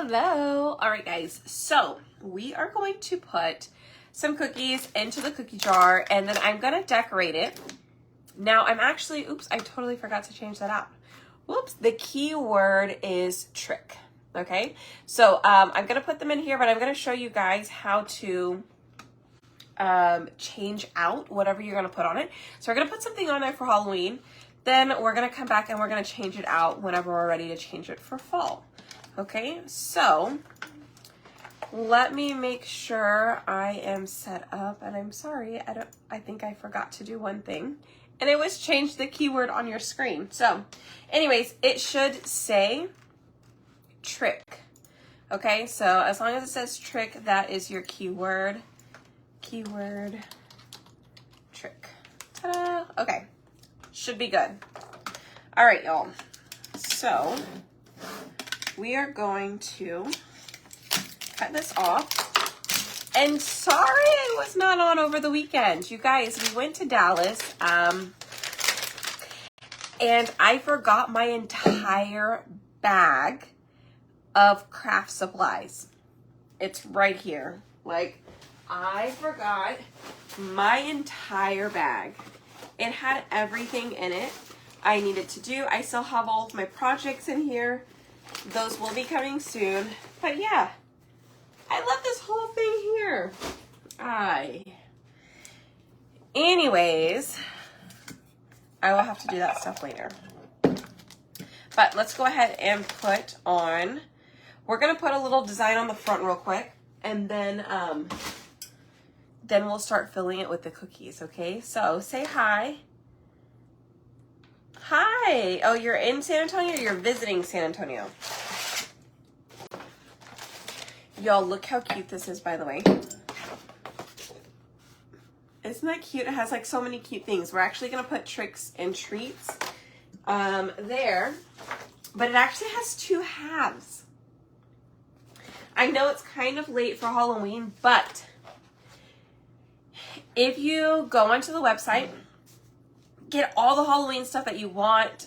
Hello. All right, guys. So we are going to put some cookies into the cookie jar, and then I'm going to decorate it. Now I'm actually, oops, I totally forgot to change that out. Whoops. The key word is trick. Okay. So I'm going to put them in here, but I'm going to show you guys how to change out whatever you're going to put on it. So we're going to put something on there for Halloween. Then we're going to come back and we're going to change it out whenever we're ready to change it for fall. Okay, so let me make sure I am set up, and I'm sorry, I think I forgot to do one thing, and it was change the keyword on your screen. So anyways, it should say trick. Okay, so as long as it says trick, that is your keyword. Keyword trick. Ta-da! Okay, should be good. All right, y'all. So we are going to cut this off. And sorry it was not on over the weekend. You guys, we went to Dallas and I forgot my entire bag of craft supplies. It's right here. Like, I forgot my entire bag. It had everything in it I needed to do. I still have all of my projects in here. Those will be coming soon. But yeah, I love this whole thing here. Anyways, I will have to do that stuff later. But let's go ahead and put on, we're going to put a little design on the front real quick. And then we'll start filling it with the cookies, okay? So say hi. Hi. Oh, you're in San Antonio or you're visiting San Antonio? Y'all, look how cute this is, by the way. Isn't that cute? It has like so many cute things. We're actually going to put tricks and treats there, but it actually has two halves. I know it's kind of late for Halloween, but if you go onto the website, get all the Halloween stuff that you want,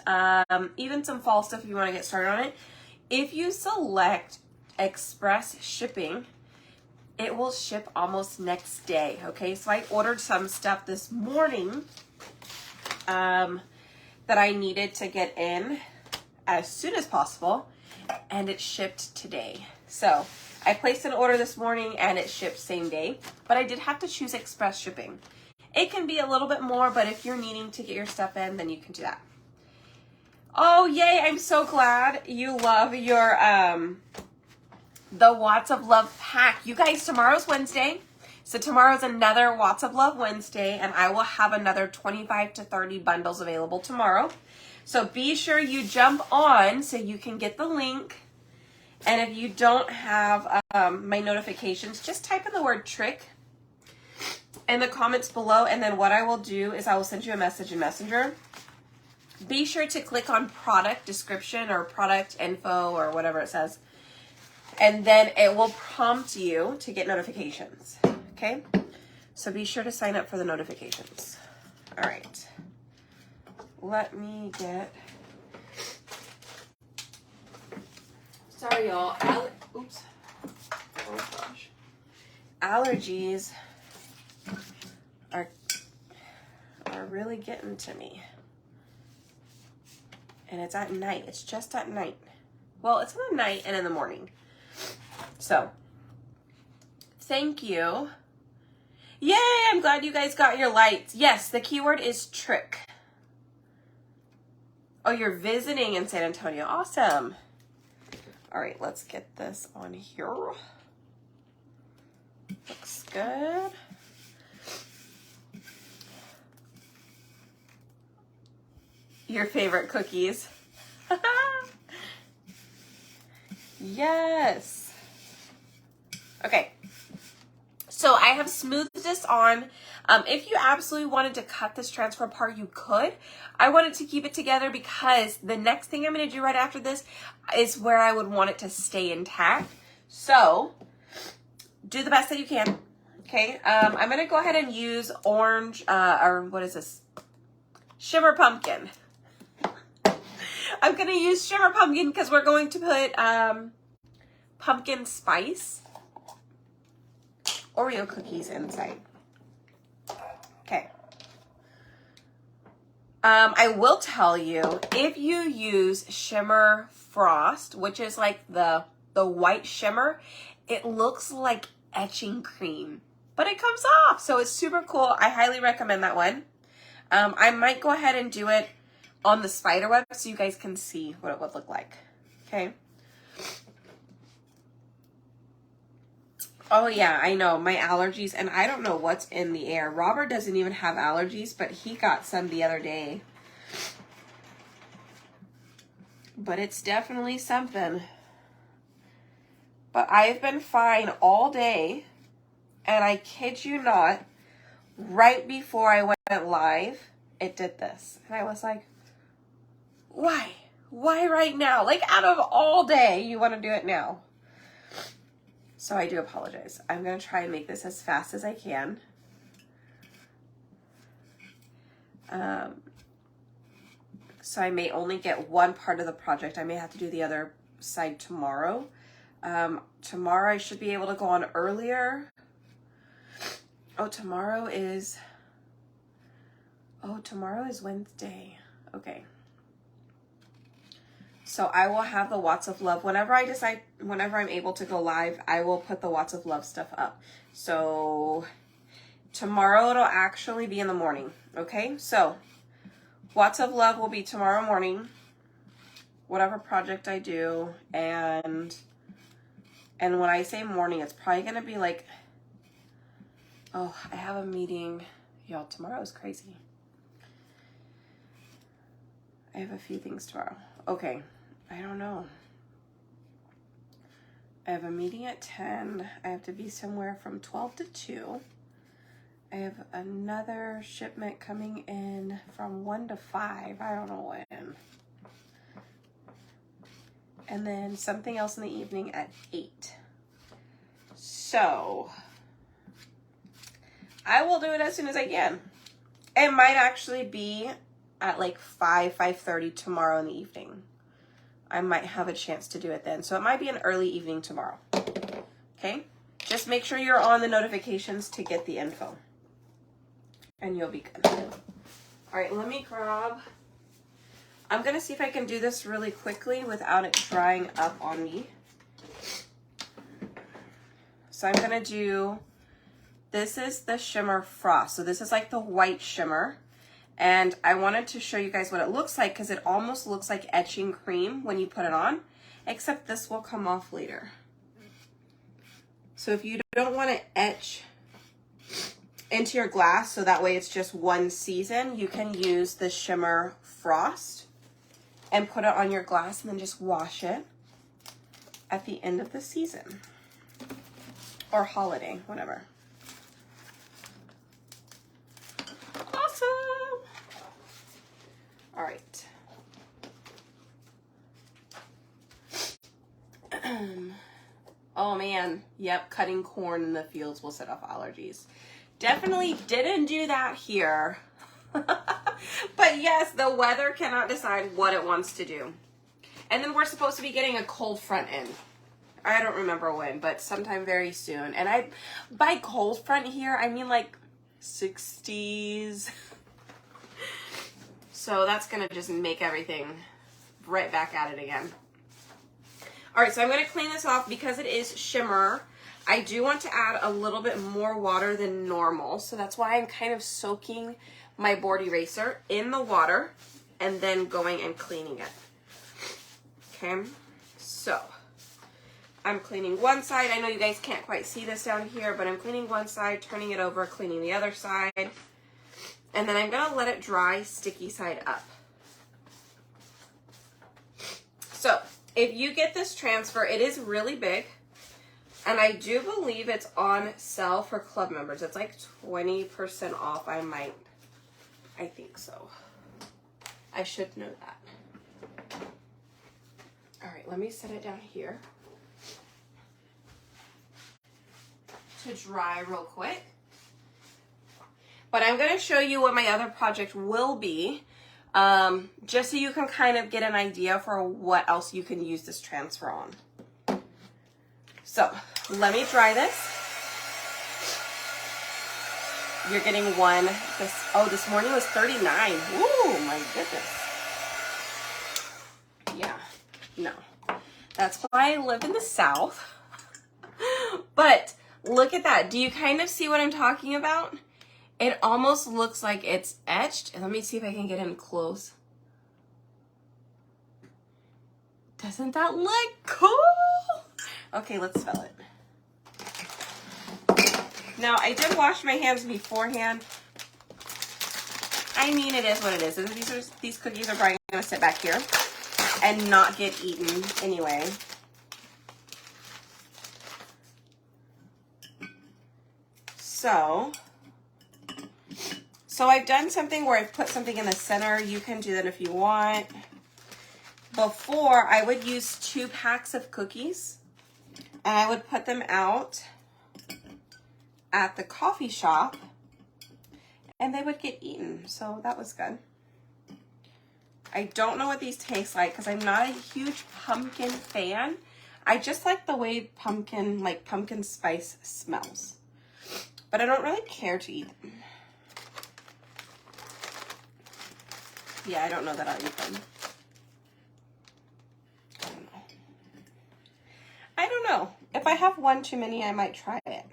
even some fall stuff if you want to get started on it. If you select express shipping, it will ship almost next day, okay? So I ordered some stuff this morning that I needed to get in as soon as possible, and it shipped today. So I placed an order this morning and it shipped same day, but I did have to choose express shipping. It can be a little bit more, but if you're needing to get your stuff in, then you can do that. Oh, yay. I'm so glad you love your, the Watts of Love pack. You guys, tomorrow's Wednesday. So tomorrow's another Watts of Love Wednesday, and I will have another 25 to 30 bundles available tomorrow. So be sure you jump on so you can get the link. And if you don't have my notifications, just type in the word trick in the comments below, and then what I will do is I will send you a message in Messenger. Be sure to click on product description or product info or whatever it says, and then it will prompt you to get notifications. Okay, so be sure to sign up for the notifications. All right, let me get, sorry y'all, oops, oh gosh, allergies are really getting to me. And it's at night. It's just at night. Well, it's in the night and in the morning. So, thank you. Yay, I'm glad you guys got your lights. Yes, the keyword is trick. Oh, you're visiting in San Antonio. Awesome. All right, let's get this on here. Looks good. Your favorite cookies. Yes. Okay. So I have smoothed this on. If you absolutely wanted to cut this transfer apart, you could. I wanted to keep it together because the next thing I'm going to do right after this is where I would want it to stay intact. So do the best that you can. Okay. I'm going to go ahead and use orange, or what is this? Shimmer Pumpkin. I'm going to use Shimmer Pumpkin because we're going to put pumpkin spice Oreo cookies inside. Okay. I will tell you, if you use Shimmer Frost, which is like the white shimmer, it looks like etching cream, but it comes off, so it's super cool. I highly recommend that one. I might go ahead and do it on the spider web so you guys can see what it would look like. Okay. Oh yeah, I know, my allergies, and I don't know what's in the air. Robert doesn't even have allergies, but he got some the other day. But it's definitely something. But I've been fine all day, and I kid you not, right before I went live, it did this. And I was like, why? Why right now? Like, out of all day, you want to do it now? So I do apologize. I'm going to try and make this as fast as I can. So I may only get one part of the project. I may have to do the other side tomorrow. Tomorrow I should be able to go on earlier. Oh, tomorrow is Wednesday. Okay. So I will have the Watts of Love. Whenever I'm able to go live, I will put the Watts of Love stuff up. So tomorrow it'll actually be in the morning. Okay, so Watts of Love will be tomorrow morning, whatever project I do. And when I say morning, it's probably going to be like, oh, I have a meeting. Y'all, tomorrow is crazy. I have a few things tomorrow. Okay, I don't know. I have a meeting at 10. I have to be somewhere from 12 to 2. I have another shipment coming in from 1 to 5. I don't know when. And then something else in the evening at 8. So I will do it as soon as I can. It might actually be at like 5:30 tomorrow in the evening. I might have a chance to do it then. So it might be an early evening tomorrow. Okay? Just make sure you're on the notifications to get the info. And you'll be good. All right, let me grab. I'm going to see if I can do this really quickly without it drying up on me. So I'm going to do, this is the Shimmer Frost. So this is like the white shimmer. And I wanted to show you guys what it looks like because it almost looks like etching cream when you put it on, except this will come off later. So if you don't want to etch into your glass, so that way it's just one season, you can use the Shimmer Frost and put it on your glass and then just wash it at the end of the season or holiday, whatever. Awesome. All right. Oh man, yep, cutting corn in the fields will set off allergies. Definitely didn't do that here. But yes, the weather cannot decide what it wants to do. And then we're supposed to be getting a cold front in. I don't remember when, but sometime very soon. And by cold front here, I mean like 60s. So that's gonna just make everything right back at it again. All right, so I'm gonna clean this off because it is shimmer. I do want to add a little bit more water than normal, so that's why I'm kind of soaking my board eraser in the water and then going and cleaning it. Okay, so I'm cleaning one side. I know you guys can't quite see this down here, but I'm cleaning one side, turning it over, cleaning the other side, and then I'm gonna let it dry sticky side up. So if you get this transfer, it is really big. And I do believe it's on sale for club members. It's like 20% off. I think so. I should know that. All right, let me set it down here to dry real quick. But I'm gonna show you what my other project will be, just so you can kind of get an idea for what else you can use this transfer on. So let me dry this. You're getting one. This morning was 39. Ooh, my goodness. Yeah, no. That's why I live in the South. But look at that. Do you kind of see what I'm talking about? It almost looks like it's etched. Let me see if I can get in close. Doesn't that look cool? Okay, let's spell it. Now, I did wash my hands beforehand. I mean, it is what it is. These cookies are probably going to sit back here and not get eaten anyway. So I've done something where I've put something in the center. You can do that if you want. Before, I would use 2 packs of cookies, and I would put them out at the coffee shop, and they would get eaten. So that was good. I don't know what these taste like because I'm not a huge pumpkin fan. I just like the way pumpkin spice smells. But I don't really care to eat them. Yeah, I don't know that I'll eat them. I don't know. If I have one too many, I might try it.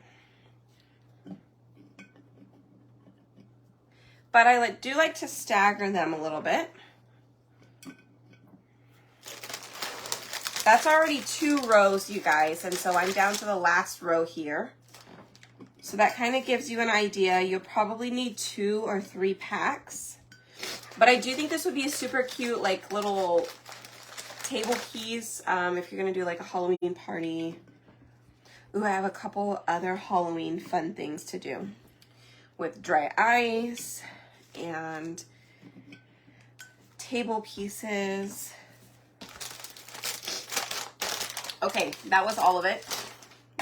But I do like to stagger them a little bit. That's already 2 rows, you guys, and so I'm down to the last row here. So that kind of gives you an idea. You'll probably need 2 or 3 packs. But I do think this would be a super cute, like, little table piece if you're going to do, like, a Halloween party. Ooh, I have a couple other Halloween fun things to do with dry ice and table pieces. Okay, that was all of it.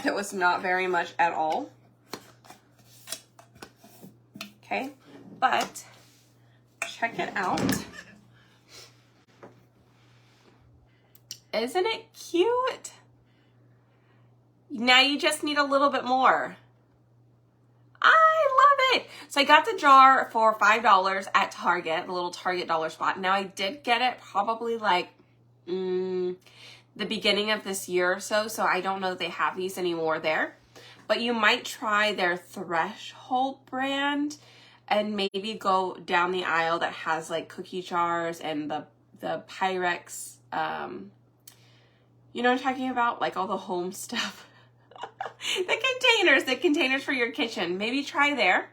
It was not very much at all. Okay, but check it out. Isn't it cute? Now you just need a little bit more. I love it. So I got the jar for $5 at Target, the little Target dollar spot. Now I did get it probably like the beginning of this year or so, so I don't know that they have these anymore there. But you might try their Threshold brand and maybe go down the aisle that has like cookie jars and the Pyrex, you know what I'm talking about? Like all the home stuff. the containers for your kitchen. Maybe try there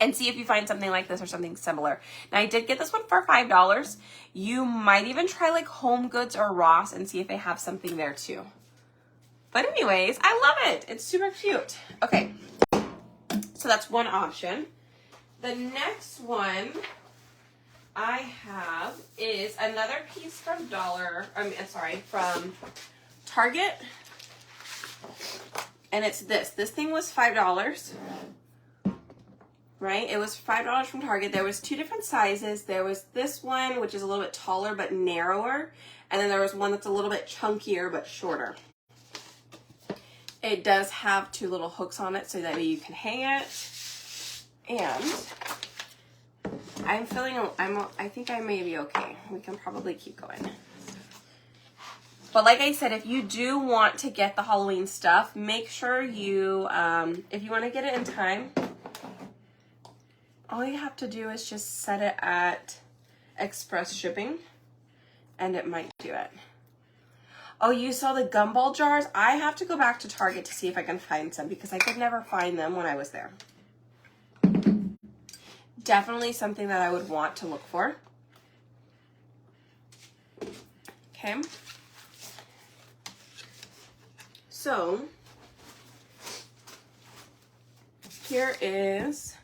and see if you find something like this or something similar. Now, I did get this one for $5. You might even try like Home Goods or Ross and see if they have something there too. But anyways, I love it. It's super cute. Okay, so that's one option. The next one I have is another piece from from Target. And it's this. This thing was $5. Right? It was $5 from Target. There was 2 different sizes. There was this one, which is a little bit taller but narrower. And then there was one that's a little bit chunkier but shorter. It does have 2 little hooks on it so that way you can hang it. And I think I may be okay. We can probably keep going. But like I said, if you do want to get the Halloween stuff, make sure you, if you want to get it in time, all you have to do is just set it at express shipping, and it might do it. Oh, you saw the gumball jars? I have to go back to Target to see if I can find some because I could never find them when I was there. Definitely something that I would want to look for. Okay. So, here is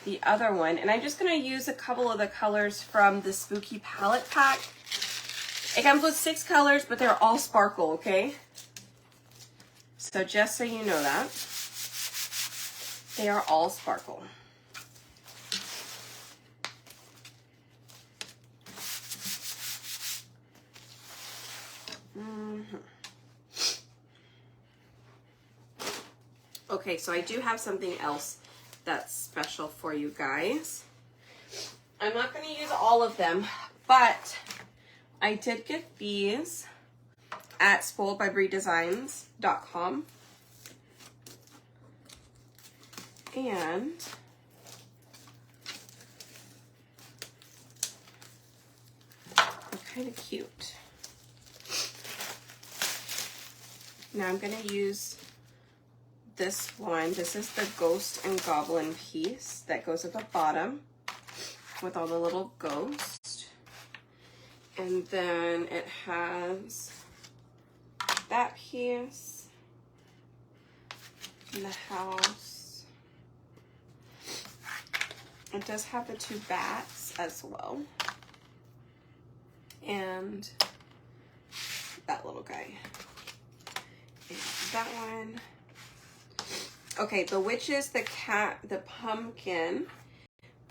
the other one, and I'm just going to use a couple of the colors from the Spooky Palette Pack. It comes with 6 colors, but they're all sparkle, okay? So just so you know that, they are all sparkle. Okay, so I do have something else that's special for you guys. I'm not going to use all of them, but I did get these at spoiledbybreedesigns.com. And they're kind of cute. Now I'm going to use this one. This is the Ghost and Goblin piece that goes at the bottom with all the little ghosts. And then it has that piece, and the house. It does have the two bats as well. And that little guy. And that one. Okay, the witches, the cat, the pumpkin,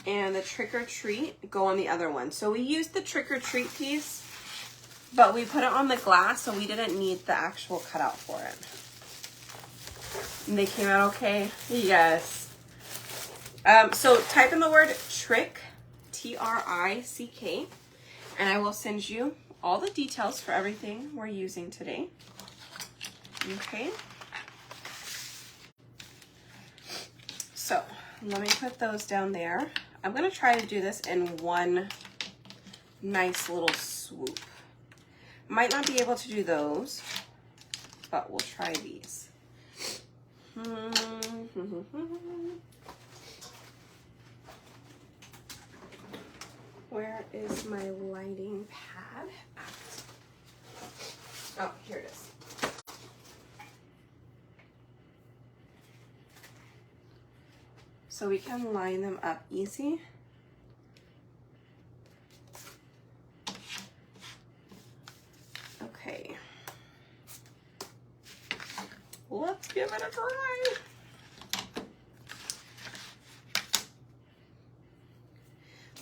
and the trick or treat go on the other one. So we used the trick or treat piece, but we put it on the glass, so we didn't need the actual cutout for it. And they came out okay? Yes. So type in the word trick, T-R-I-C-K, and I will send you all the details for everything we're using today. Okay. So let me put those down there. I'm going to try to do this in one nice little swoop. Might not be able to do those, but we'll try these. Where is my lighting pad at? Oh, here it is. So we can line them up easy. Okay. Let's give it a try.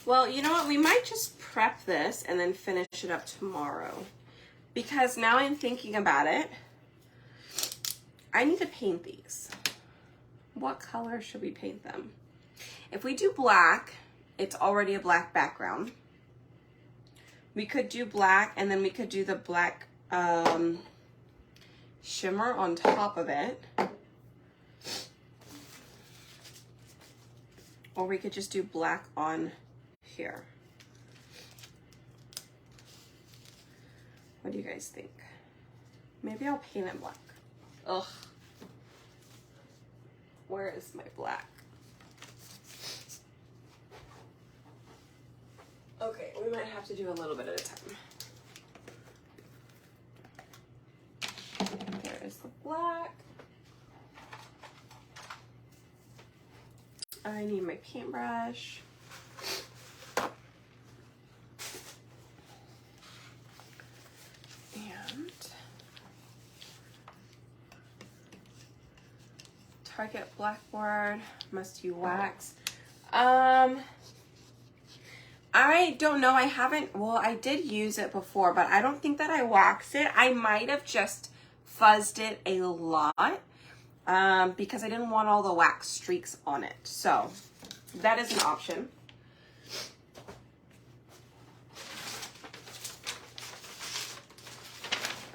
Well, you know what? We might just prep this and then finish it up tomorrow. Because now I'm thinking about it, I need to paint these. What color should we paint them? If we do black, it's already a black background. We could do black, and then we could do the black shimmer on top of it. Or we could just do black on here. What do you guys think? Maybe I'll paint it black. Ugh. Where is my black? Okay, we might have to do a little bit at a time. There is the black. I need my paintbrush. And Target Blackboard, Must You Wax. I don't know. I haven't, well, I did use it before, but I don't think that I waxed it. I might have just fuzzed it a lot because I didn't want all the wax streaks on it. So that is an option.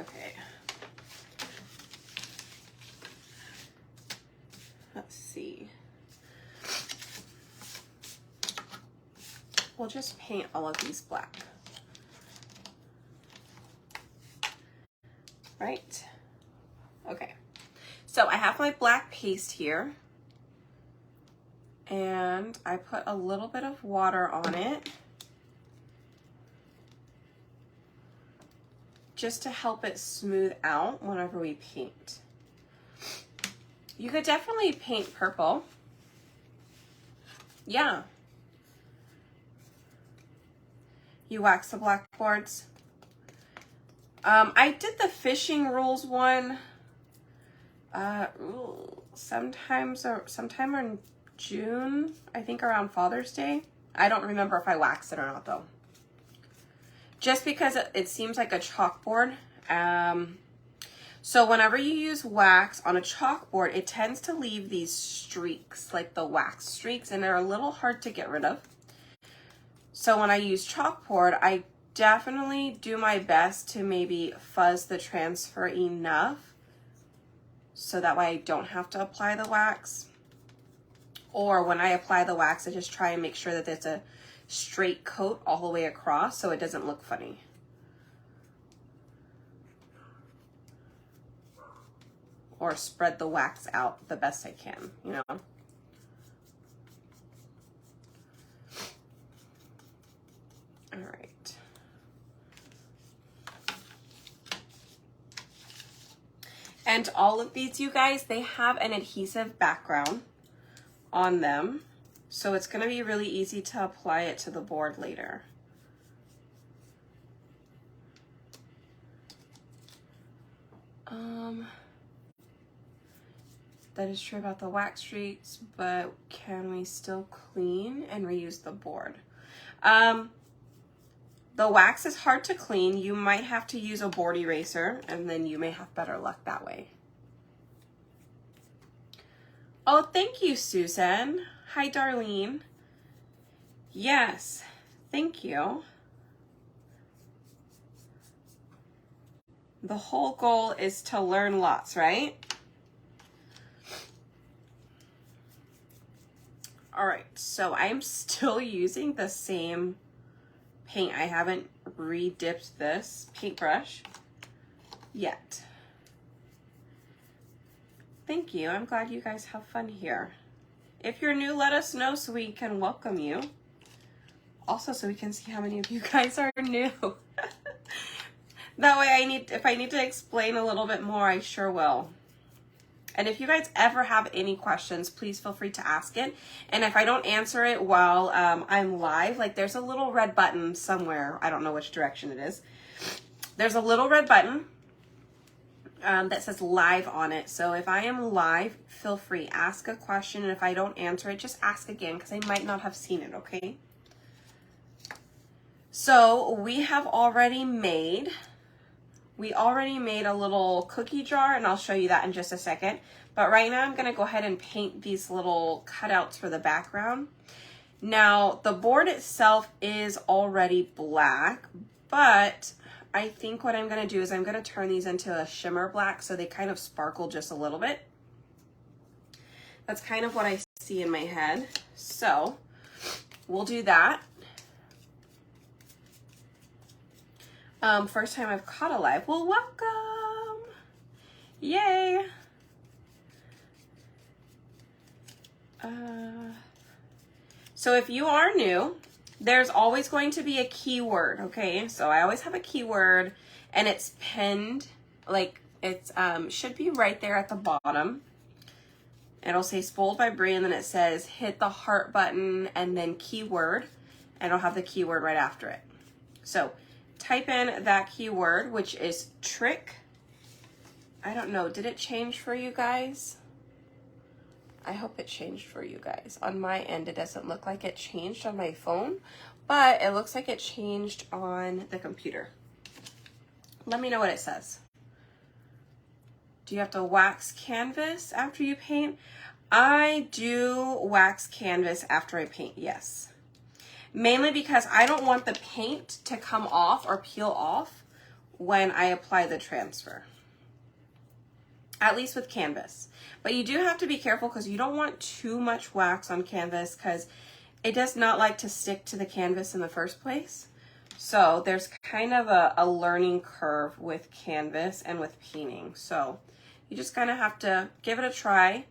Okay. Let's see. We'll just paint all of these black. Right? Okay. So I have my black paste here. And I put a little bit of water on it. Just to help it smooth out whenever we paint. You could definitely paint purple. Yeah. You wax the blackboards. I did the fishing rules one sometime in June, I think around Father's Day. I don't remember if I waxed it or not though. Just because it seems like a chalkboard. So whenever you use wax on a chalkboard, it tends to leave these streaks, like the wax streaks, and they're a little hard to get rid of. So when I use chalkboard, I definitely do my best to maybe fuzz the transfer enough so that way I don't have to apply the wax. Or when I apply the wax, I just try and make sure that it's a straight coat all the way across so it doesn't look funny. Or spread the wax out the best I can, you know. All right. And all of these, you guys, they have an adhesive background on them. So it's going to be really easy to apply it to the board later. That is true about the wax streaks, but can we still clean and reuse the board? The wax is hard to clean. You might have to use a board eraser, and then you may have better luck that way. Oh, thank you, Susan. Hi, Darlene. Yes, thank you. The whole goal is to learn lots, right? All right, so I'm still using the same paint. I haven't re-dipped this paintbrush yet. Thank you. I'm glad you guys have fun here. If you're new, let us know so we can welcome you. Also, so we can see how many of you guys are new. That way, if I need to explain a little bit more, I sure will. And if you guys ever have any questions, please feel free to ask it. And if I don't answer it while I'm live, like there's a little red button somewhere. I don't know which direction it is. There's a little red button that says live on it. So if I am live, feel free, ask a question. And if I don't answer it, just ask again because I might not have seen it, okay? So we already made a little cookie jar, and I'll show you that in just a second. But right now I'm gonna go ahead and paint these little cutouts for the background. Now, the board itself is already black, but I think what I'm gonna do is I'm gonna turn these into a shimmer black so they kind of sparkle just a little bit. That's kind of what I see in my head. So we'll do that. First time I've caught a live. Well, welcome. Yay. So if you are new, there's always going to be a keyword, okay? So I always have a keyword and it's pinned, like it's should be right there at the bottom. It'll say Spoiled by Brie, and then it says hit the heart button and then keyword, and it'll have the keyword right after it. So type in that keyword, which is trick. I don't know, did it change for you guys? I hope it changed for you guys. On my end, it doesn't look like it changed on my phone, but it looks like it changed on the computer. Let me know what it says. Do you have to wax canvas after you paint? I do wax canvas after I paint, yes. Mainly because I don't want the paint to come off or peel off when I apply the transfer. At least with canvas. But you do have to be careful because you don't want too much wax on canvas because it does not like to stick to the canvas in the first place. So there's kind of a learning curve with canvas and with painting. So you just kind of have to give it a try.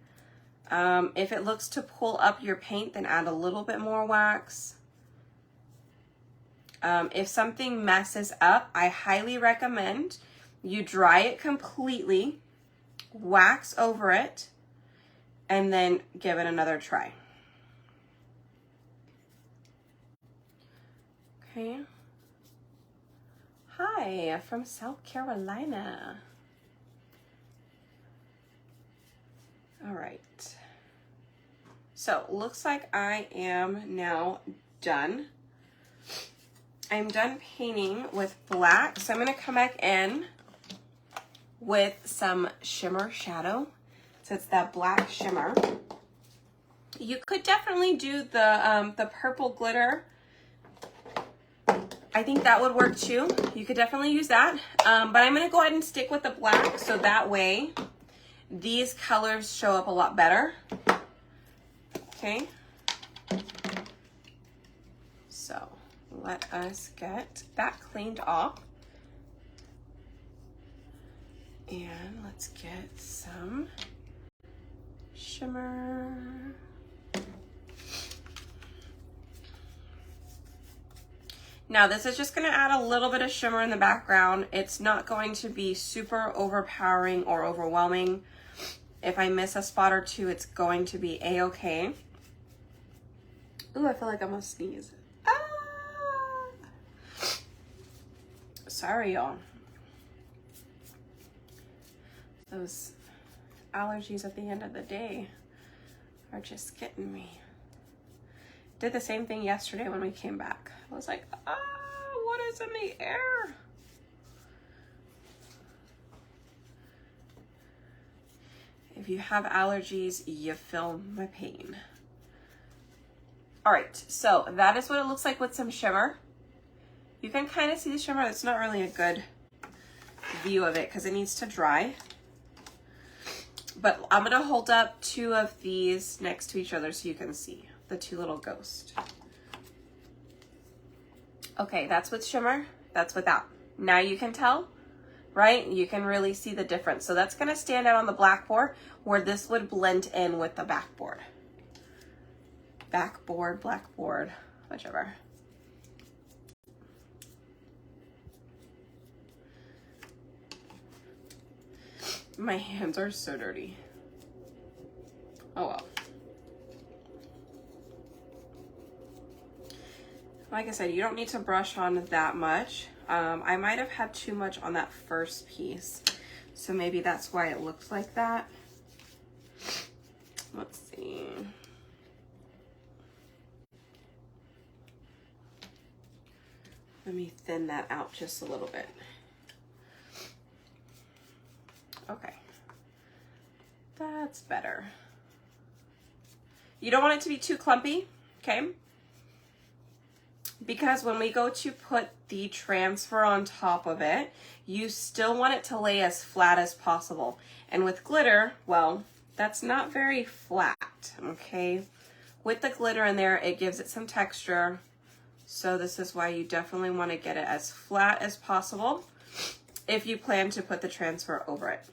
If it looks to pull up your paint, then add a little bit more wax. If something messes up, I highly recommend you dry it completely, wax over it, and then give it another try. Okay. Hi, from South Carolina. All right. So looks like I am now done. I'm done painting with black, so I'm gonna come back in with some shimmer shadow. So it's that black shimmer. You could definitely do the purple glitter. I think that would work too. You could definitely use that. But I'm gonna go ahead and stick with the black so that way these colors show up a lot better. Okay. So let us get that cleaned off. And let's get some shimmer. Now this is just gonna add a little bit of shimmer in the background. It's not going to be super overpowering or overwhelming. If I miss a spot or two, it's going to be a-okay. Ooh, I feel like I'm gonna sneeze. Ah! Sorry, y'all. Those allergies at the end of the day are just getting me. Did the same thing yesterday when we came back. I was like, what is in the air? If you have allergies, you feel my pain. All right, so that is what it looks like with some shimmer. You can kind of see the shimmer. It's not really a good view of it because it needs to dry. But I'm gonna hold up two of these next to each other so you can see the two little ghosts. Okay, that's with shimmer, that's without. Now you can tell, right? You can really see the difference. So that's gonna stand out on the blackboard where this would blend in with the backboard. Backboard, blackboard, whichever. My hands are so dirty. Oh well. Like I said, you don't need to brush on that much. I might have had too much on that first piece, so maybe that's why it looks like that. Let's see. Let me thin that out just a little bit. Okay, that's better. You don't want it to be too clumpy, okay? Because when we go to put the transfer on top of it, you still want it to lay as flat as possible. And with glitter, well, that's not very flat, okay? With the glitter in there, it gives it some texture. So this is why you definitely want to get it as flat as possible if you plan to put the transfer over it.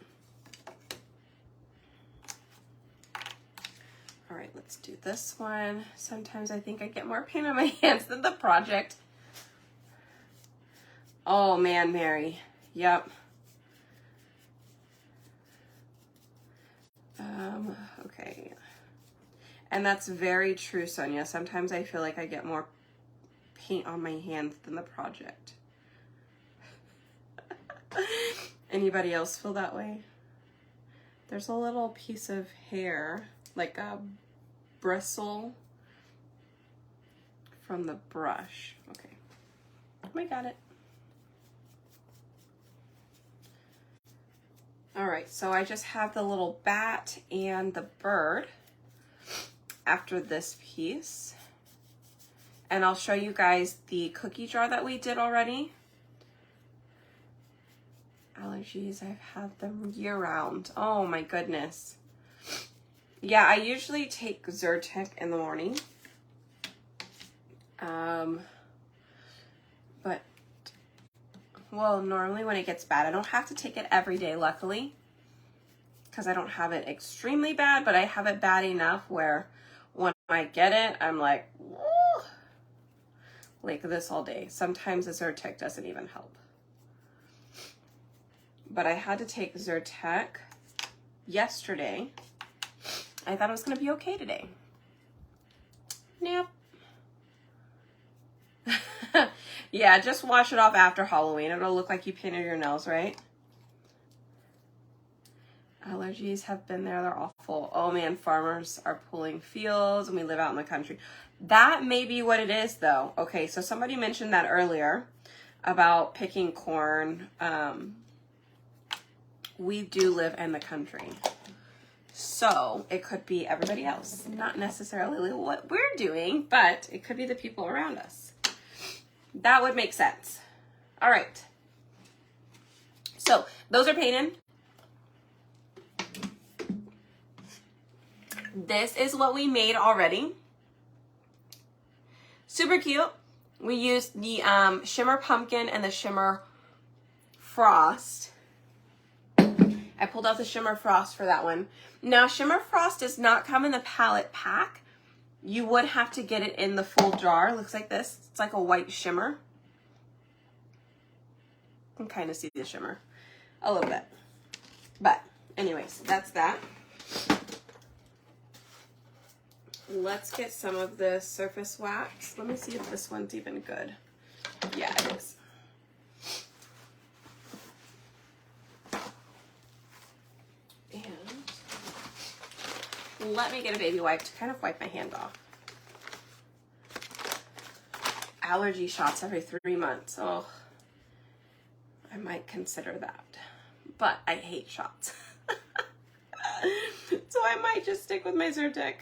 All right, let's do this one. Sometimes I think I get more paint on my hands than the project. Oh man, Mary. Yep. Okay. And that's very true, Sonia. Sometimes I feel like I get more paint on my hands than the project. Anybody else feel that way? There's a little piece of hair, like a bristle from the brush. Okay, we got it. All right, so I just have the little bat and the bird after this piece. And I'll show you guys the cookie jar that we did already. Allergies, I've had them year round. Oh my goodness. Yeah, I usually take Zyrtec in the morning. But, well, normally when it gets bad, I don't have to take it every day, luckily. Because I don't have it extremely bad, but I have it bad enough where when I get it, I'm like, woo, like this all day. Sometimes the Zyrtec doesn't even help. But I had to take Zyrtec yesterday. I thought it was going to be okay today. Nope. Yeah, just wash it off after Halloween. It'll look like you painted your nails, right? Allergies have been there. They're awful. Oh man, farmers are pulling fields and we live out in the country. That may be what it is though. Okay, so somebody mentioned that earlier about picking corn we do live in the country. So it could be everybody else, not necessarily what we're doing, but it could be the people around us. That would make sense. All right. So those are painted. This is what we made already. Super cute. We used the Shimmer Pumpkin and the Shimmer Frost. I pulled out the Shimmer Frost for that one. Now, Shimmer Frost does not come in the palette pack. You would have to get it in the full jar. It looks like this. It's like a white shimmer. You can kind of see the shimmer a little bit. But anyways, that's that. Let's get some of the surface wax. Let me see if this one's even good. Yeah, it is. Let me get a baby wipe to kind of wipe my hand off. Allergy shots every 3 months. Oh, I might consider that. But I hate shots. So I might just stick with my Zyrtec.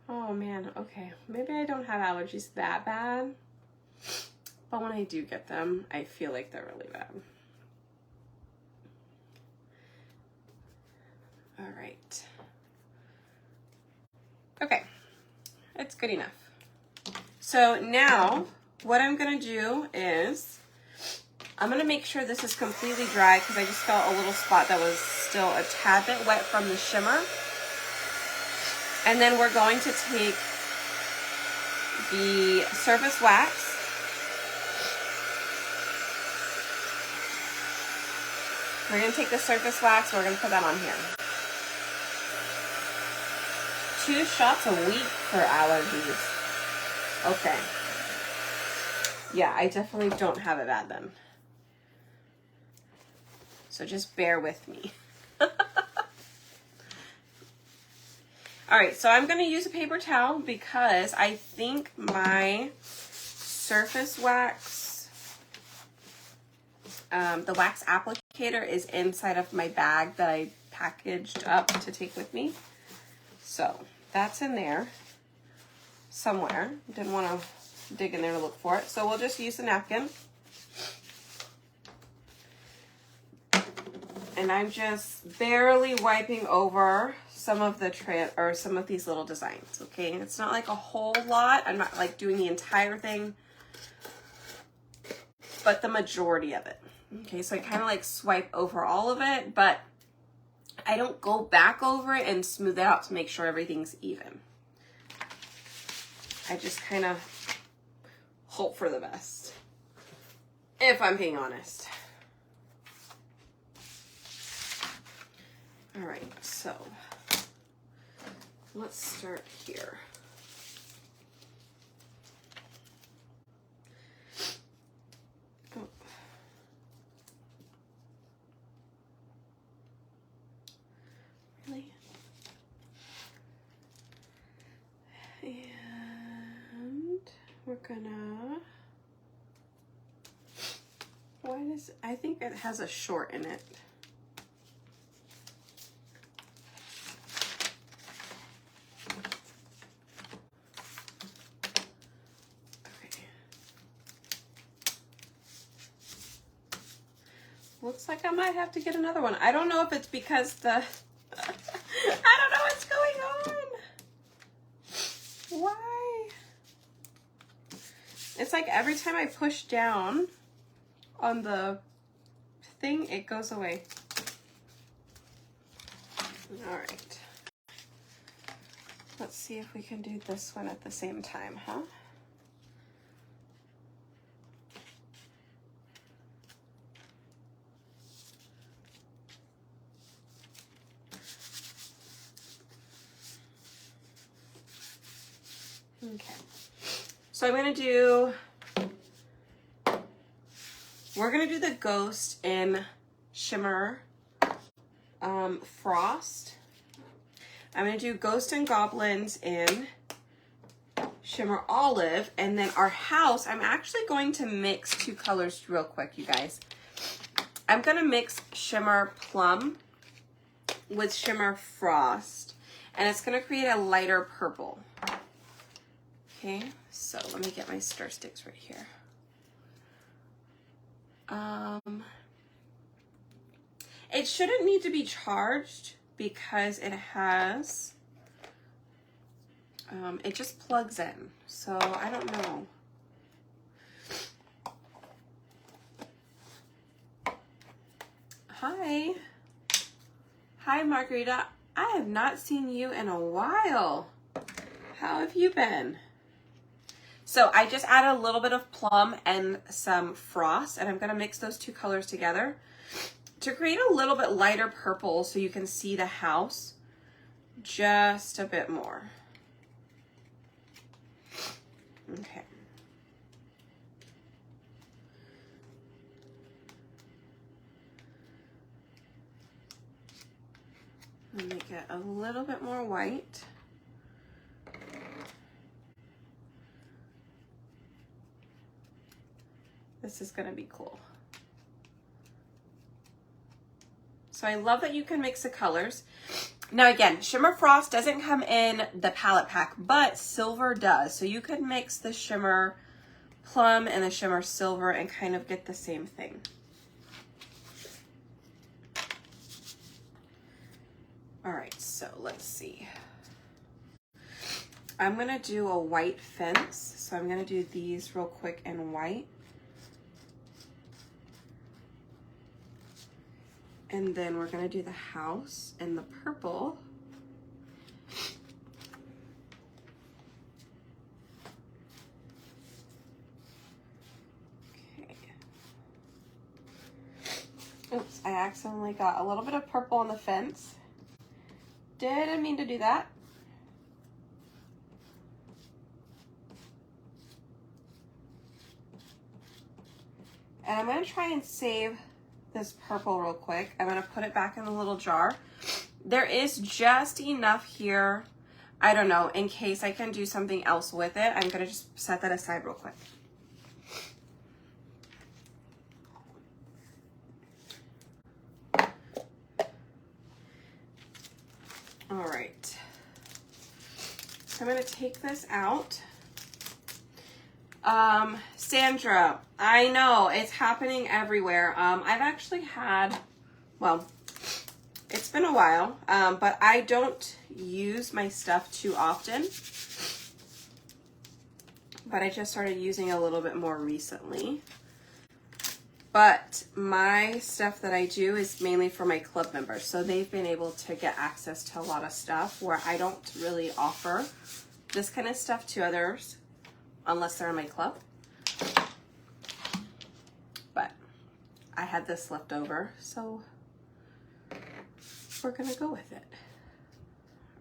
Oh man, okay. Maybe I don't have allergies that bad. But when I do get them, I feel like they're really bad. All right. Okay, it's good enough. So now what I'm gonna do is I'm gonna make sure this is completely dry because I just felt a little spot that was still a tad bit wet from the shimmer. And then we're going to take the surface wax. We're gonna take the surface wax, we're gonna put that on here. 2 shots a week for allergies. Okay. Yeah, I definitely don't have it bad then. So just bear with me. All right, so I'm gonna use a paper towel because I think my surface wax, the wax applicator is inside of my bag that I packaged up to take with me. So that's in there somewhere. Didn't want to dig in there to look for it. So we'll just use the napkin. And I'm just barely wiping over some of the some of these little designs, okay? It's not like a whole lot. I'm not like doing the entire thing, but the majority of it. Okay, so I kind of like swipe over all of it, but I don't go back over it and smooth it out to make sure everything's even. I just kind of hope for the best, if I'm being honest. All right, so let's start here. Oh. Really? And we're gonna, I think it has a short in it. Looks like I might have to get another one. I don't know if it's because the, I don't know what's going on. Why? It's like every time I push down on the thing, it goes away. All right. Let's see if we can do this one at the same time, huh? Okay, so we're gonna do the Ghost in Shimmer Frost. I'm gonna do Ghost and Goblins in Shimmer Olive, and then our house, I'm actually going to mix 2 colors real quick, you guys. I'm gonna mix Shimmer Plum with Shimmer Frost, and it's gonna create a lighter purple. Okay, so let me get my stir sticks right here. It shouldn't need to be charged because it has, it just plugs in. So I don't know. Hi. Hi, Margarita. I have not seen you in a while. How have you been? So I just added a little bit of plum and some frost, and I'm gonna mix those two colors together to create a little bit lighter purple so you can see the house just a bit more. Okay. I'll make it a little bit more white. This is gonna be cool. So I love that you can mix the colors. Now again, Shimmer Frost doesn't come in the palette pack, but Silver does. So you could mix the Shimmer Plum and the Shimmer Silver and kind of get the same thing. All right, so let's see. I'm gonna do a white fence. So I'm gonna do these real quick in white. And then we're gonna do the house in the purple. Okay. Oops, I accidentally got a little bit of purple on the fence. Didn't mean to do that. And I'm gonna try and save this purple real quick. I'm gonna put it back in the little jar. There is just enough here, I don't know, in case I can do something else with it. I'm gonna just set that aside real quick. All right, so I'm gonna take this out. Sandra, I know it's happening everywhere. I've actually had, well, it's been a while, but I don't use my stuff too often, but I just started using a little bit more recently. But my stuff that I do is mainly for my club members. So they've been able to get access to a lot of stuff where I don't really offer this kind of stuff to others unless they're in my club. But I had this left over, so we're gonna go with it.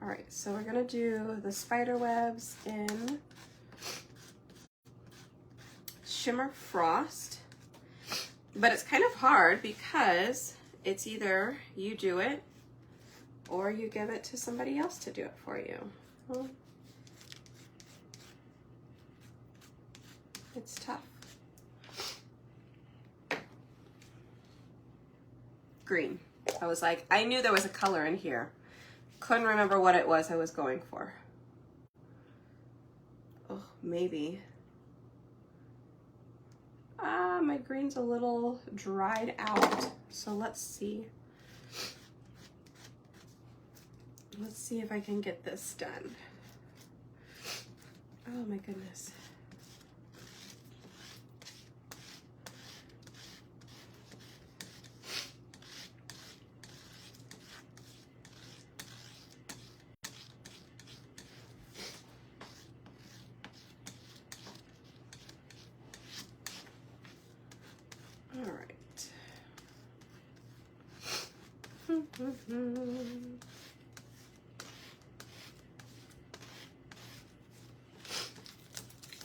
All right, so we're gonna do the spider webs in Shimmer Frost. But it's kind of hard because it's either you do it or you give it to somebody else to do it for you. Well, it's tough. Green. I was like, I knew there was a color in here. Couldn't remember what it was I was going for. Oh, maybe. My green's a little dried out, so let's see. Let's see if I can get this done. Oh my goodness. All right.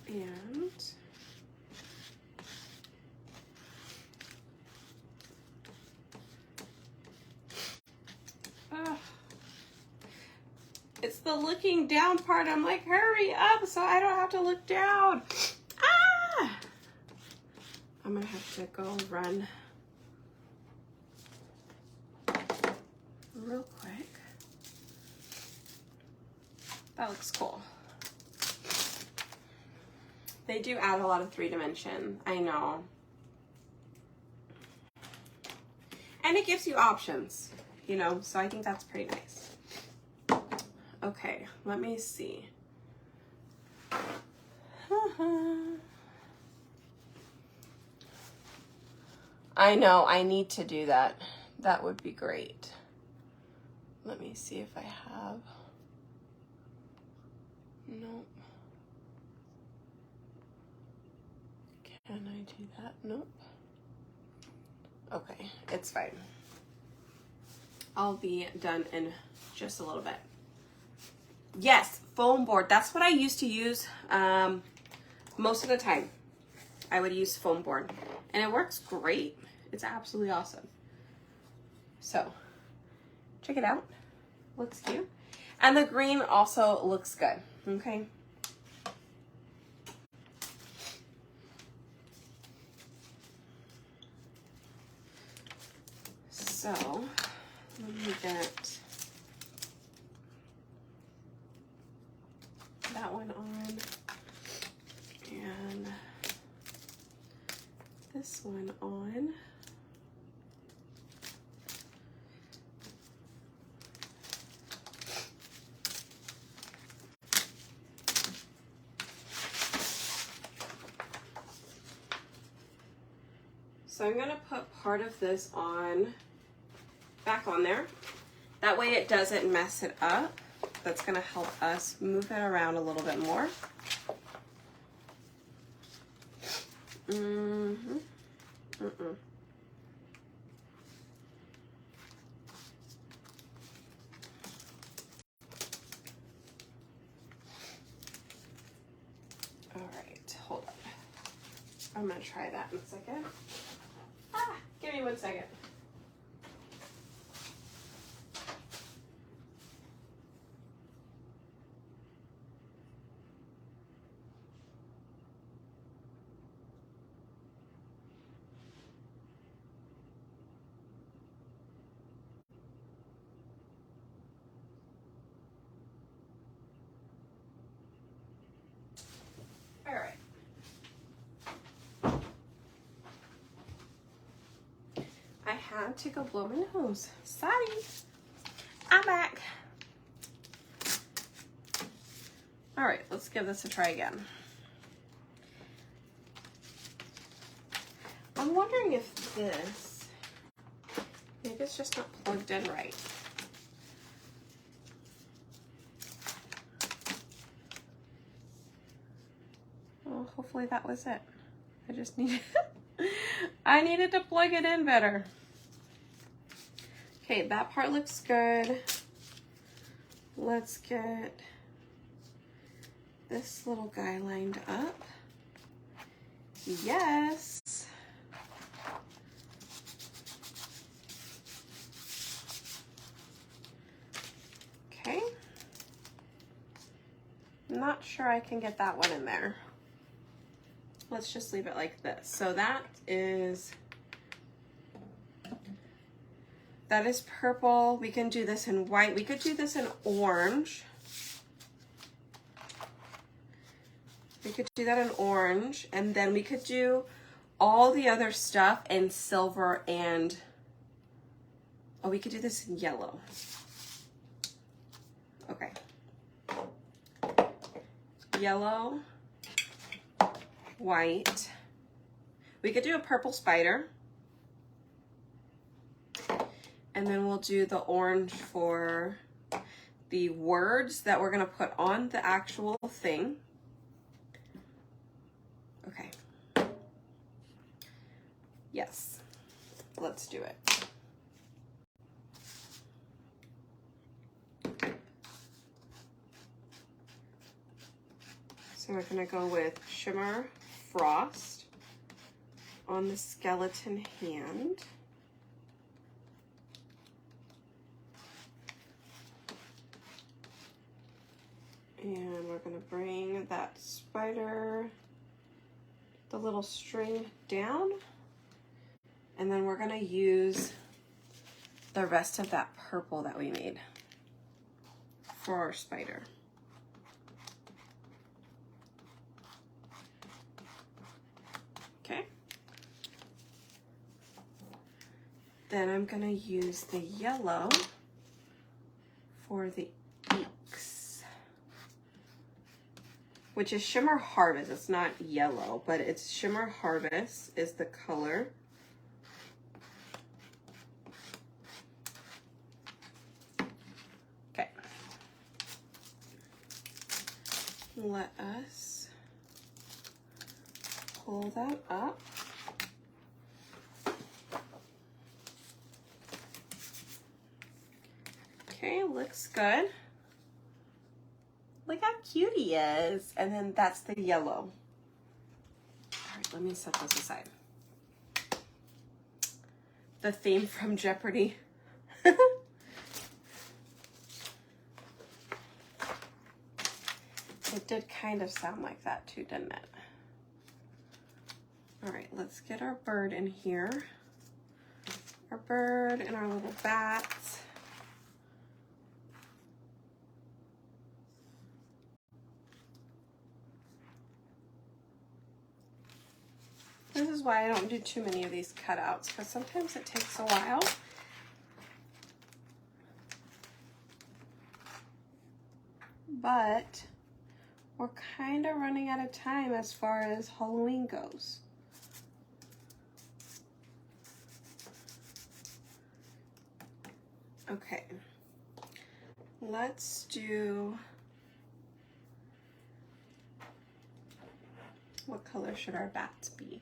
And it's the looking down part. I'm like, hurry up so I don't have to look down. Ah! I'm gonna have to go run That looks cool. They do add a lot of 3-dimension, I know. And it gives you options, you know, so I think that's pretty nice. Okay, let me see. I know, I need to do that. That would be great. Let me see if I have. Nope. Can I do that? Nope. Okay, it's fine. I'll be done in just a little bit. Yes, foam board. That's what I used to use most of the time. I would use foam board, and it works great. It's absolutely awesome. So, check it out. Looks cute. And the green also looks good, okay? So, let me get that one on, and this one on. So I'm gonna put part of this on, back on there. That way it doesn't mess it up. That's gonna help us move it around a little bit more. All right, hold on. I'm gonna try that in a second. Give me 1 second. All right. I had to go blow my nose. Sorry. I'm back. All right, let's give this a try again. I'm wondering if this, maybe it's just not plugged in right. Well, hopefully that was it. I just needed, I needed to plug it in better. Okay, that part looks good. Let's get this little guy lined up. Yes. Okay. I'm not sure I can get that one in there. Let's just leave it like this. So that is purple. We can do this in white. We could do this in orange. We could do that in orange, and then we could do all the other stuff in silver and, oh, we could do this in yellow. Okay. Yellow, white. We could do a purple spider. And then we'll do the orange for the words that we're gonna put on the actual thing. Okay. Yes, let's do it. So we're gonna go with Shimmer Frost on the skeleton hand. And we're gonna bring that spider, the little string down, and then we're gonna use the rest of that purple that we made for our spider. Then I'm gonna use the yellow for the inks, which is Shimmer Harvest. It's not yellow, but it's Shimmer Harvest is the color. Okay. Let us pull that up. Okay, looks good. Look how cute he is. And then that's the yellow. All right, let me set this aside. The theme from Jeopardy. It did kind of sound like that too, didn't it? All right, let's get our bird in here. Our bird and our little bats. This is why I don't do too many of these cutouts, because sometimes it takes a while. But we're kind of running out of time as far as Halloween goes. Okay, let's do, what color should our bats be?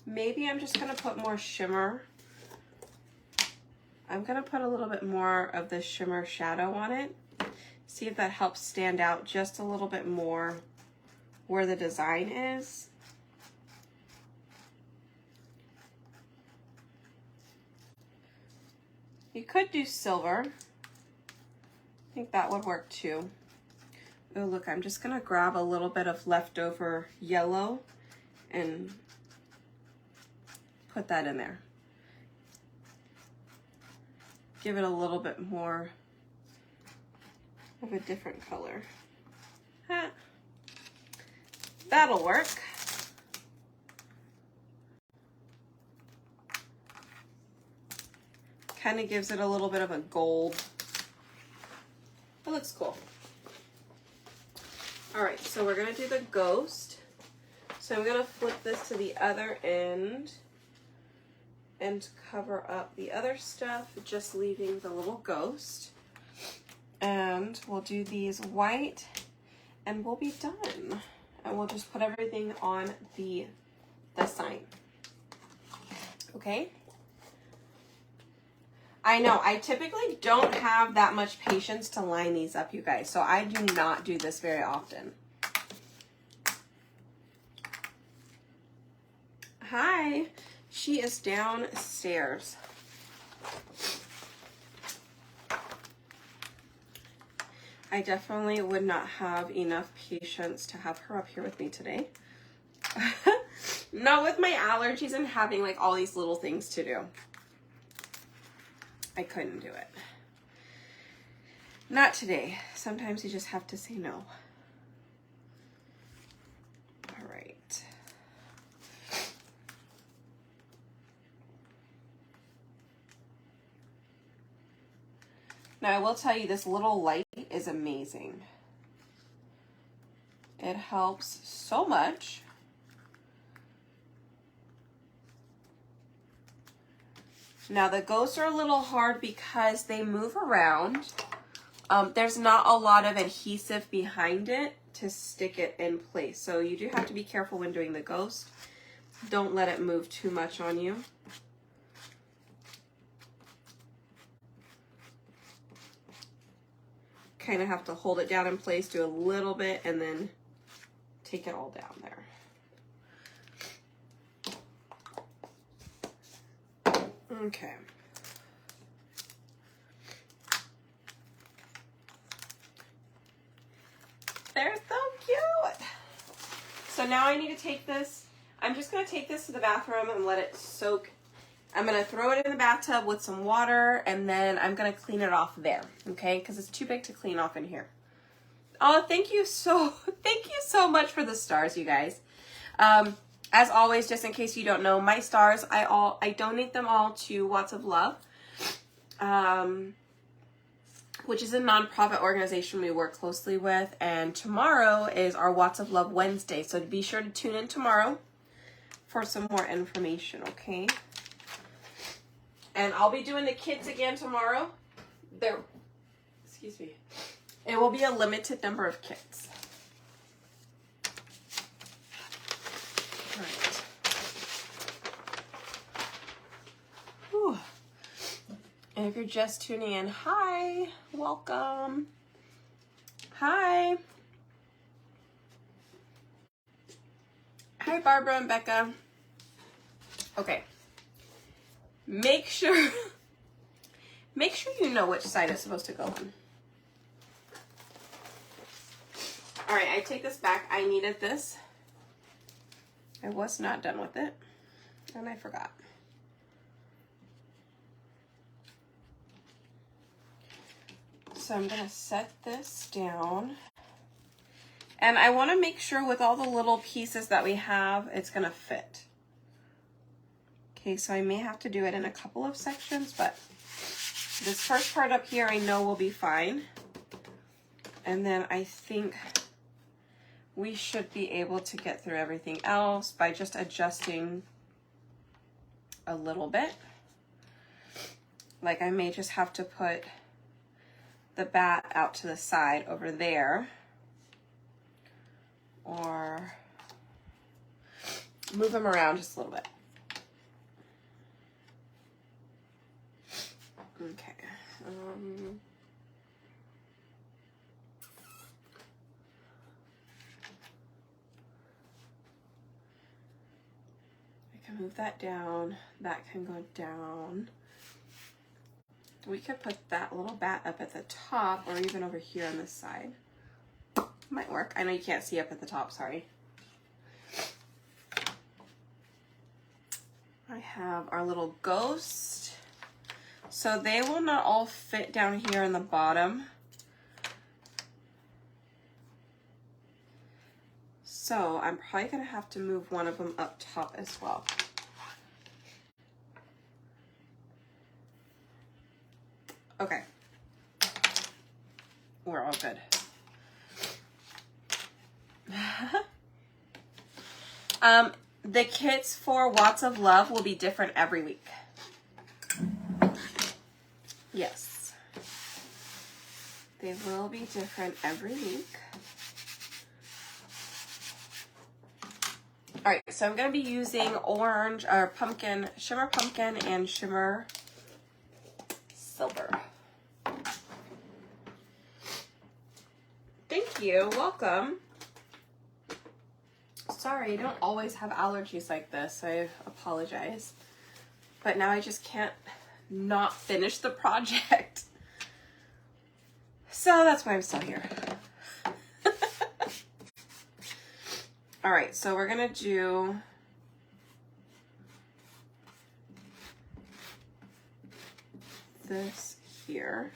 Maybe I'm just gonna put more shimmer. I'm gonna put a little bit more of the shimmer shadow on it. See if that helps stand out just a little bit more where the design is. You could do silver. I think that would work too. Oh, look, I'm just gonna grab a little bit of leftover yellow and put that in there. Give it a little bit more of a different color. Huh. That'll work. Kind of gives it a little bit of a gold. It looks cool. All right, so we're gonna do the ghost. So I'm gonna flip this to the other end and cover up the other stuff, just leaving the little ghost. And we'll do these white and we'll be done. And we'll just put everything on the sign. Okay? I know, I typically don't have that much patience to line these up, you guys, so I do not do this very often. Hi, she is downstairs. I definitely would not have enough patience to have her up here with me today. Not with my allergies and having like all these little things to do. I couldn't do it. Not today. Sometimes you just have to say no. All right. Now I will tell you, this little light is amazing. It helps so much. Now the ghosts are a little hard because they move around. There's not a lot of adhesive behind it to stick it in place. So you do have to be careful when doing the ghost. Don't let it move too much on you. Kind of have to hold it down in place, do a little bit, and then take it all down there. Okay. They're so cute. So now I need to take this. I'm just going to take this to the bathroom and let it soak. I'm going to throw it in the bathtub with some water, and then I'm going to clean it off there, okay? Because it's too big to clean off in here. Oh, thank you so much for the stars, you guys. I As always, just in case you don't know, my stars, I donate them all to Watts of Love, which is a nonprofit organization we work closely with. And tomorrow is our Watts of Love Wednesday, so be sure to tune in tomorrow for some more information, okay? And I'll be doing the kids again tomorrow. Excuse me. It will be a limited number of kits. All right. Whew. And if you're just tuning in, hi, welcome. Hi. Hi, Barbara and Becca. Okay. Make sure you know which side it's supposed to go on. All right, I take this back. I needed this. I was not done with it, and I forgot. So I'm gonna set this down. And I wanna make sure with all the little pieces that we have, it's gonna fit. Okay, so I may have to do it in a couple of sections, but this first part up here I know will be fine. And then I think we should be able to get through everything else by just adjusting a little bit. Like I may just have to put the bat out to the side over there, or move them around just a little bit. Okay. I can move that down. That can go down. We could put that little bat up at the top or even over here on this side. Might work. I know you can't see up at the top, sorry. I have our little ghost. So they will not all fit down here in the bottom. So I'm probably gonna have to move one of them up top as well. Okay. We're all good. The kits for Watts of Love will be different every week. Yes. They will be different every week. All right, so I'm going to be using orange or pumpkin, shimmer pumpkin and shimmer silver. Thank you, welcome. Sorry, I don't always have allergies like this. I apologize. But now I just can't not finish the project. So that's why I'm still here. All right, so we're gonna do this here.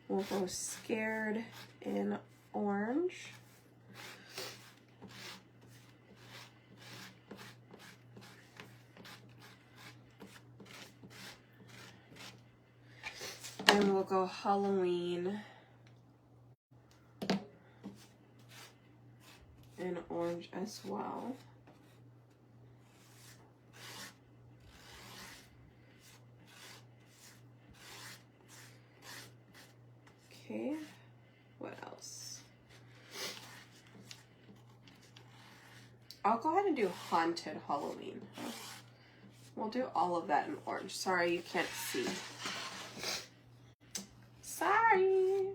We'll go Scared in orange. And we'll go Halloween in orange as well. Okay, what else? I'll go ahead and do Haunted Halloween. We'll do all of that in orange. Sorry, you can't see. Sorry.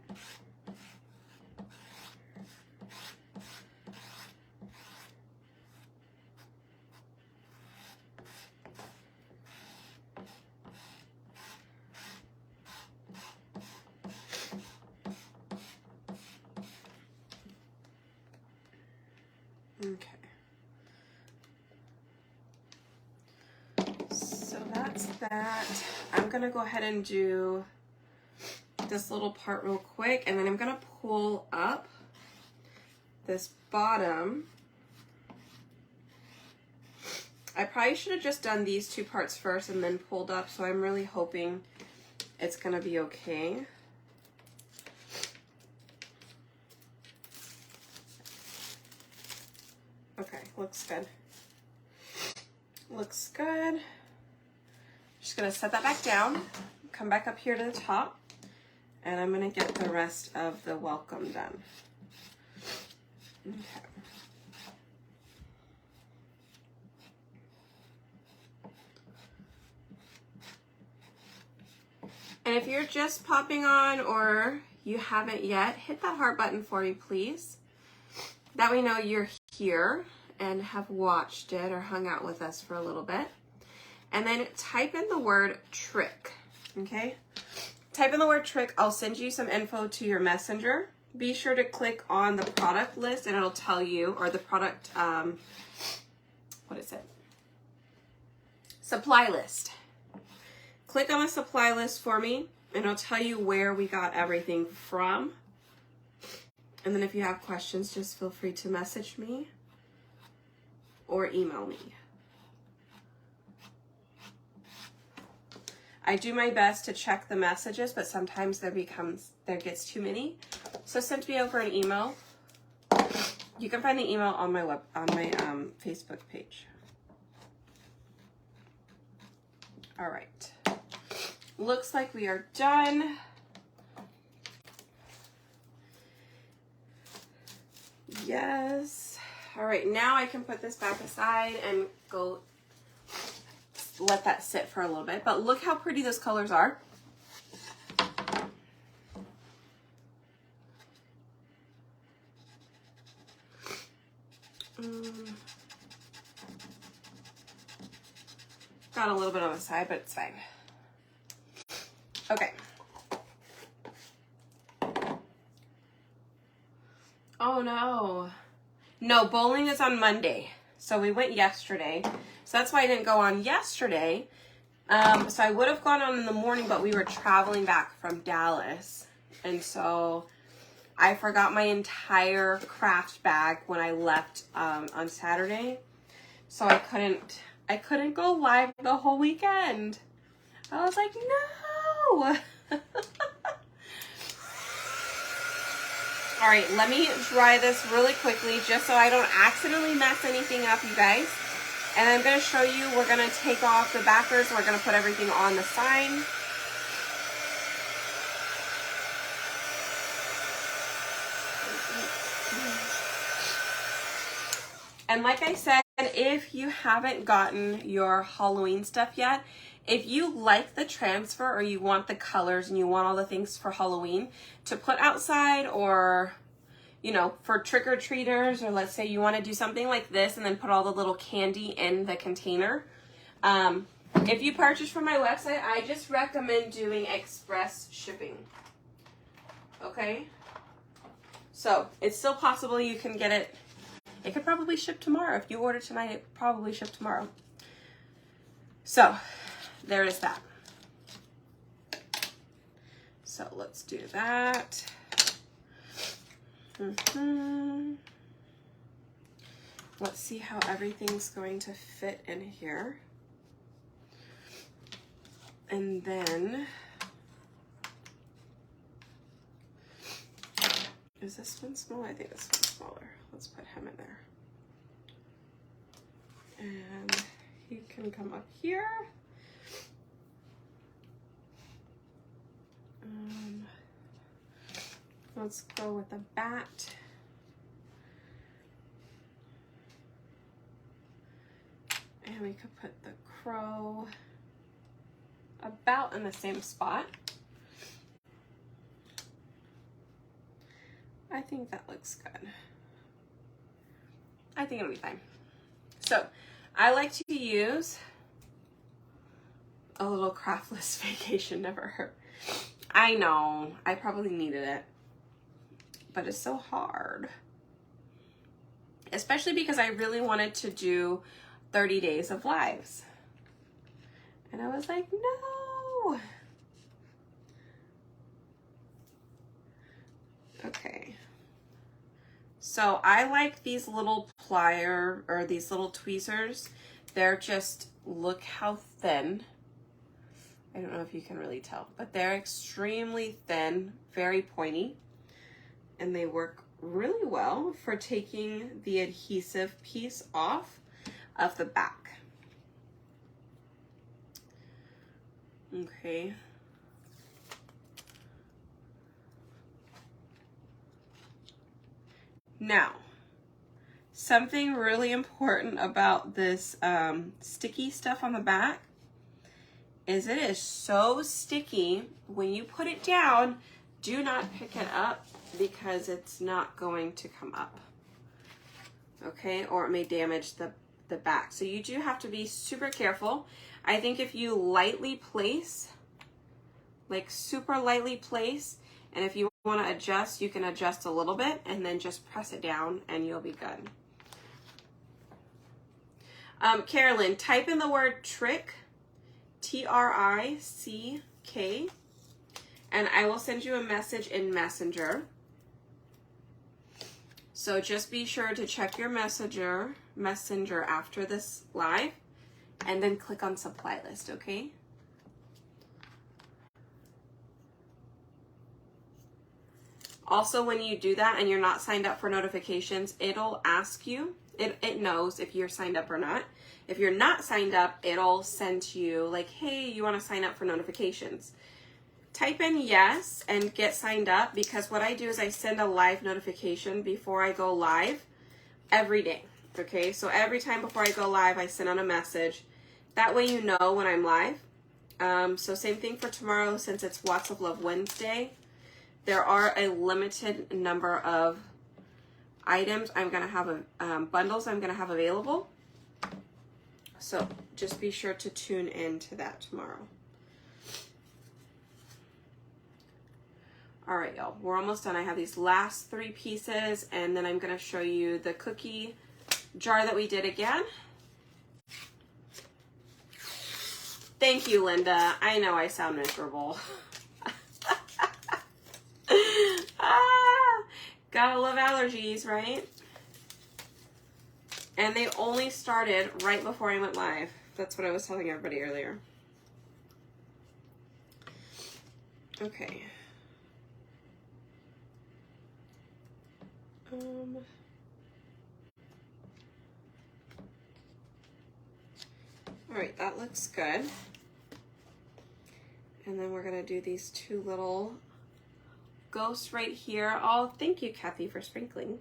Okay. So that's that. I'm gonna go ahead and do this little part real quick, and then I'm gonna pull up this bottom I probably should have just done these two parts first and then pulled up, so I'm really hoping it's gonna be okay. Okay, looks good. Looks good. Just gonna set that back down, come back up here to the top, and I'm gonna get the rest of the welcome done. Okay. And if you're just popping on or you haven't yet, hit that heart button for me, please. That way we know you're here and have watched it or hung out with us for a little bit. And then type in the word trick, okay? Type in the word trick. I'll send you some info to your messenger. Be sure to click on the product list and it'll tell you, or the product, what is it? Supply list. Click on the supply list for me and it'll tell you where we got everything from. And then if you have questions, just feel free to message me or email me. I do my best to check the messages, but sometimes there gets too many. So send me over an email. You can find the email on my Facebook page. All right. Looks like we are done. Yes. All right, now I can put this back aside and go let that sit for a little bit. But look how pretty those colors are. Got a little bit on the side, but it's fine. Okay. Oh no. No, bowling is on Monday. So we went yesterday. So that's why I didn't go on yesterday. So I would have gone on in the morning, but we were traveling back from Dallas. And so I forgot my entire craft bag when I left on Saturday. So I couldn't go live the whole weekend. I was like, no. All right, let me dry this really quickly just so I don't accidentally mess anything up, you guys. And I'm going to show you, we're going to take off the backers. We're going to put everything on the sign. And like I said, if you haven't gotten your Halloween stuff yet, if you like the transfer or you want the colors and you want all the things for Halloween to put outside, or, you know, for trick-or-treaters, or let's say you want to do something like this and then put all the little candy in the container. If you purchase from my website, I just recommend doing express shipping. Okay? So it's still possible you can get it. It could probably ship tomorrow. If you order tonight, it probably ship tomorrow. So there is that. So let's do that. Let's see how everything's going to fit in here. And then, is this one small? I think this one's smaller. Let's put him in there. And he can come up here. Let's go with a bat. And we could put the crow about in the same spot. I think that looks good. I think it'll be fine. So I like to use a little craftless vacation, never hurt. I know, I probably needed it, but it's so hard. Especially because I really wanted to do 30 days of lives. And I was like, no. Okay. So I like these little plier, or these little tweezers. they're just, look how thin. I don't know if you can really tell, but they're extremely thin, very pointy, and they work really well for taking the adhesive piece off of the back. Okay. Now, something really important about this sticky stuff on the back is it is so sticky. When you put it down, do not pick it up because it's not going to come up. Okay, or it may damage the back. So you do have to be super careful. I think if you lightly place, like super lightly place, and if you want to adjust, you can adjust a little bit and then just press it down and you'll be good. Carolyn, type in the word trick, T-R-I-C-K, and I will send you a message in Messenger. So just be sure to check your messenger after this live and then click on supply list, okay? Also, when you do that and you're not signed up for notifications, it'll ask you, it knows if you're signed up or not. If you're not signed up, it'll send you like, hey, you want to sign up for notifications. Type in yes and get signed up, because what I do is I send a live notification before I go live every day. Okay, so every time before I go live, I send out a message. That way you know when I'm live. So same thing for tomorrow, since it's Watts of Love Wednesday. There are a limited number of items I'm going to have, bundles I'm going to have available. So just be sure to tune in to that tomorrow. All right, y'all, we're almost done. I have these last 3 pieces, and then I'm going to show you the cookie jar that we did again. Thank you, Linda. I know I sound miserable. Gotta love allergies, right? And they only started right before I went live. That's what I was telling everybody earlier. Okay. All right, that looks good. And then we're gonna do these 2 little ghosts right here. Oh, thank you, Kathy, for sprinkling.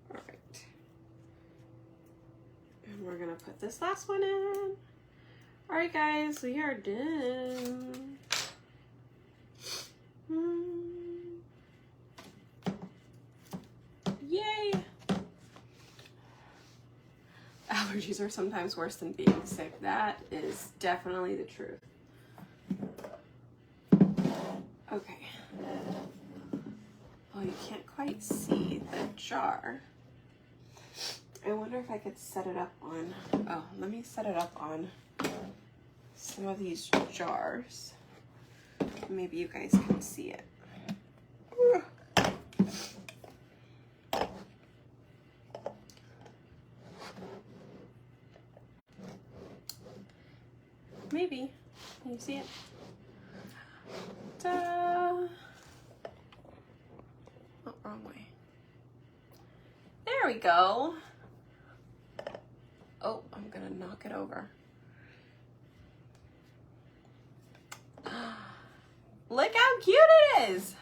All right. And we're gonna put this last one in. All right, guys, we are done. Yay! Allergies are sometimes worse than being sick. That is definitely the truth. Okay. Well, you can't quite see the jar. I wonder if I could set it up on, oh, let me set it up on some of these jars. Maybe you guys can see it. Maybe. Can you see it? Ta-da! Oh, wrong way. There we go. Oh, I'm gonna knock it over. Look how cute it is.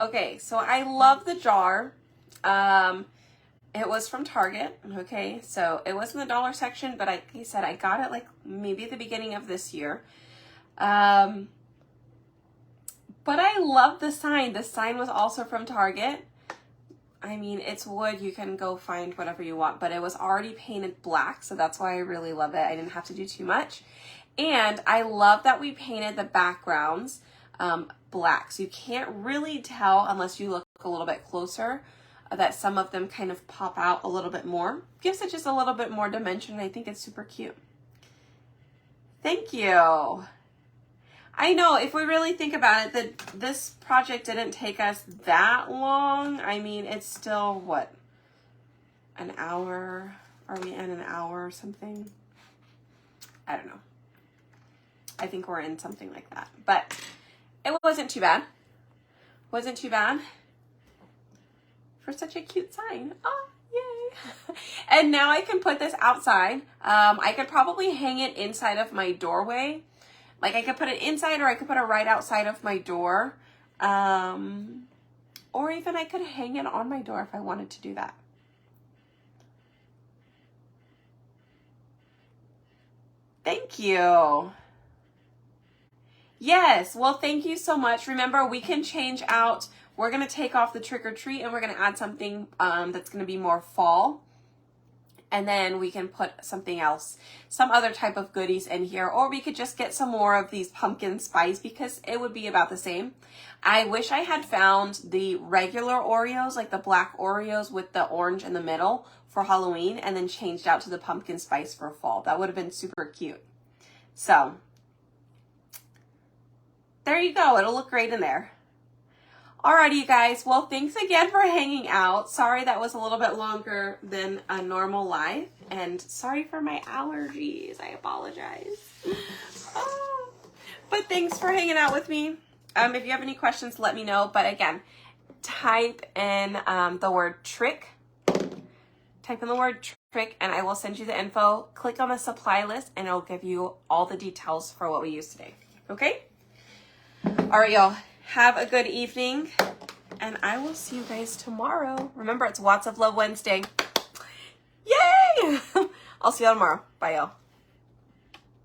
Okay, so I love the jar. It was from Target, okay? So it was in the dollar section, but like I said, I got it like maybe at the beginning of this year. But I love the sign. The sign was also from Target. I mean, it's wood. You can go find whatever you want, but it was already painted black, so that's why I really love it. I didn't have to do too much. And I love that we painted the backgrounds black, so you can't really tell unless you look a little bit closer that some of them kind of pop out a little bit more. Gives it just a little bit more dimension, and I think it's super cute. Thank you. I know, if we really think about it, that this project didn't take us that long. I mean, it's still, what, an hour? Are we in an hour or something? I don't know. I think we're in something like that. But it wasn't too bad. Wasn't too bad for such a cute sign. Oh, yay. And now I can put this outside. I could probably hang it inside of my doorway. Like I could put it inside, or I could put it right outside of my door. Or even I could hang it on my door if I wanted to do that. Thank you. Yes, well, thank you so much. Remember, we can change out. We're going to take off the trick or treat, and we're going to add something that's going to be more fall. And then we can put something else, some other type of goodies in here. Or we could just get some more of these pumpkin spice, because it would be about the same. I wish I had found the regular Oreos, like the black Oreos with the orange in the middle for Halloween, and then changed out to the pumpkin spice for fall. That would have been super cute. So there you go. It'll look great in there. Alrighty, you guys. Well, thanks again for hanging out. Sorry that was a little bit longer than a normal live. And sorry for my allergies. I apologize. Oh. But thanks for hanging out with me. If you have any questions, let me know. But again, type in the word trick. Type in the word trick, and I will send you the info. Click on the supply list, and it'll give you all the details for what we use today. Okay? All right, y'all. Have a good evening, and I will see you guys tomorrow. Remember, it's Watts of Love Wednesday. Yay! I'll see y'all tomorrow. Bye, y'all.